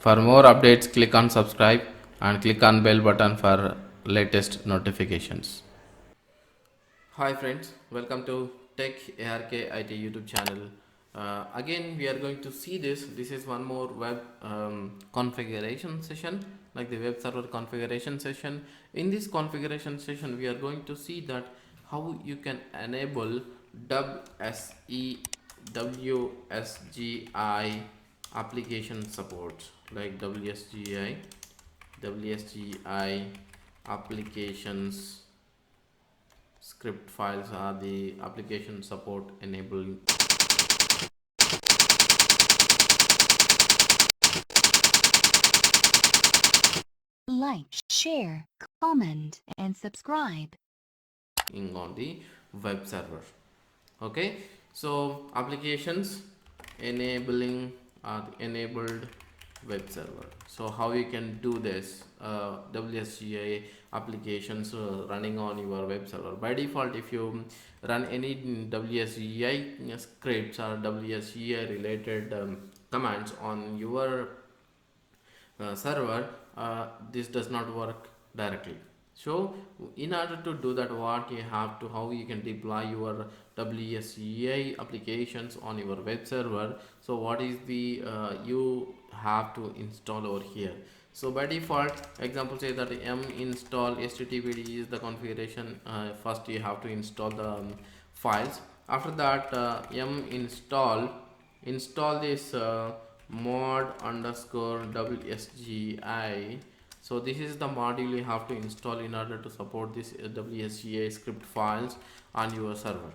For more updates, click on subscribe and click on bell button for latest notifications. Hi friends, welcome to Tech ArkIT YouTube channel. Again, we are going to see this. This is one more web configuration session, like the web server configuration session. In this configuration session, we are going to see that how you can enable WSGI application support, like WSGI applications script files are the application support enabling. Like, share, comment, and subscribe. On the web server. Okay, so applications enabling are enabled web server. So how you can do this? WSGI applications running on your web server. By default, if you run any WSGI scripts or WSGI related commands on your server, this does not work directly. So in order to do that, what you have to, how you can deploy your WSGI applications on your web server. So what is the you have to install over here. So by default, example say that m install httpd is the configuration. First you have to install the files. After that, m install this mod underscore WSGI. So this is the module you have to install in order to support this WSGI script files on your server.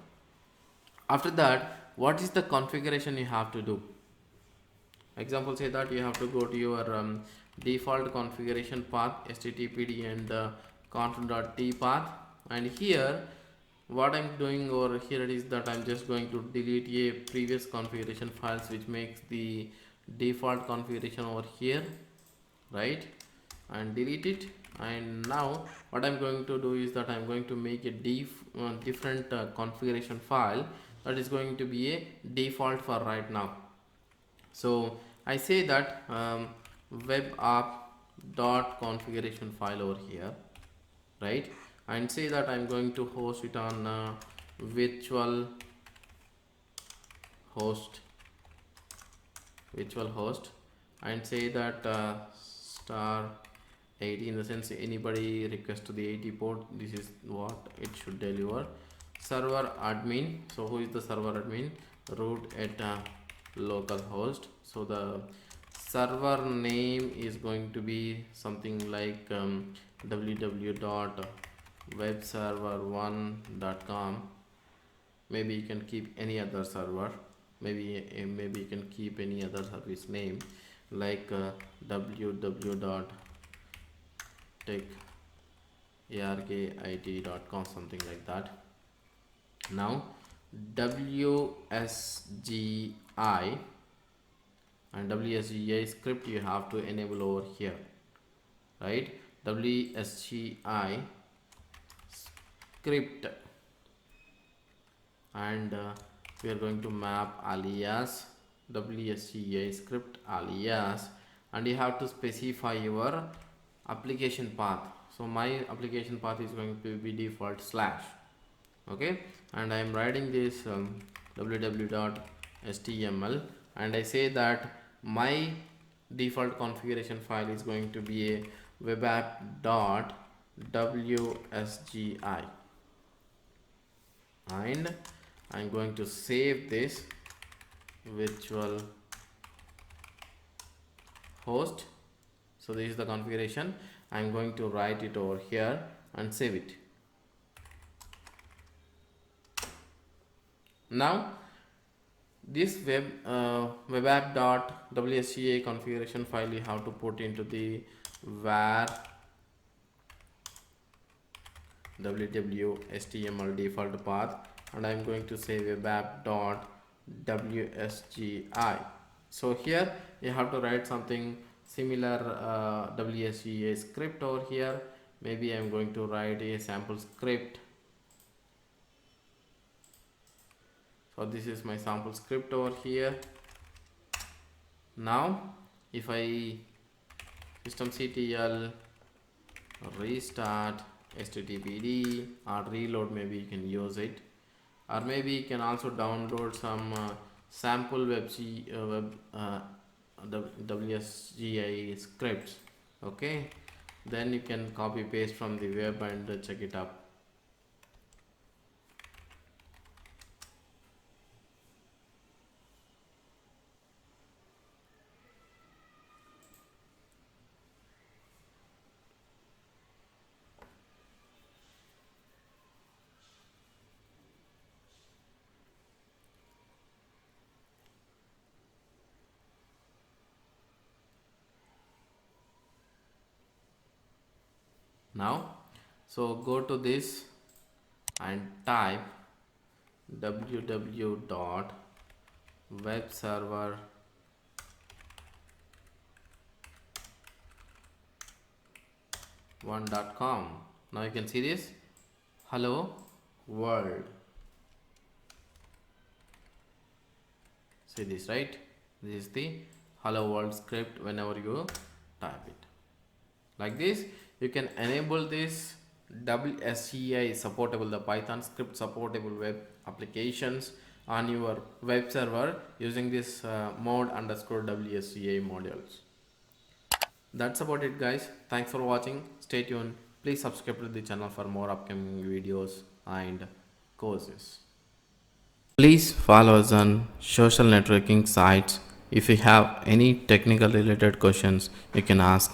After that, what is the configuration you have to do? Example say that you have to go to your default configuration path httpd and conf.t path, and here what I'm doing over here is that I'm just going to delete a previous configuration files which makes the default configuration over here, right, and delete it. And now what I'm going to do is that I'm going to make a different configuration file that is going to be a default for right now. So I say that web app dot configuration file over here, right, and say that I'm going to host it on virtual host and say that star 80, in the sense anybody request to the 80 port, this is what it should deliver. Server admin, so who is the server admin? Root at localhost. So the server name is going to be something like www.webserver1.com. maybe you can keep any other server, maybe you can keep any other service name like www.techarkit.com, something like that. Now WSGI and WSGI script you have to enable over here, right? WSGI script, and we are going to map alias WSGI script alias, and you have to specify your application path. So my application path is going to be default slash, okay, and I am writing this www.html, and I say that my default configuration file is going to be a webapp.wsgi, and I'm going to save this virtual host. So this is the configuration. I'm going to write it over here and save it. Now this webapp.wsgi configuration file you have to put into the var www.html default path, and I'm going to say webapp.wsgi. So here you have to write something similar WSGI script over here. Maybe I'm going to write a sample script. So this is my sample script over here. Now if I systemctl restart httpd or reload, maybe you can use it, or maybe you can also download some sample WSGI scripts. Okay, then you can copy paste from the web and check it up. Now, so go to this and type www.webserver1.com. Now you can see this hello world. See this, right? This is the hello world script. Whenever you type it like this, you can enable this WSGI supportable, the Python script supportable web applications on your web server using this mode underscore WSGI modules. That's about it, guys. Thanks for watching. Stay tuned. Please subscribe to the channel for more upcoming videos and courses. Please follow us on social networking sites. If you have any technical related questions, you can ask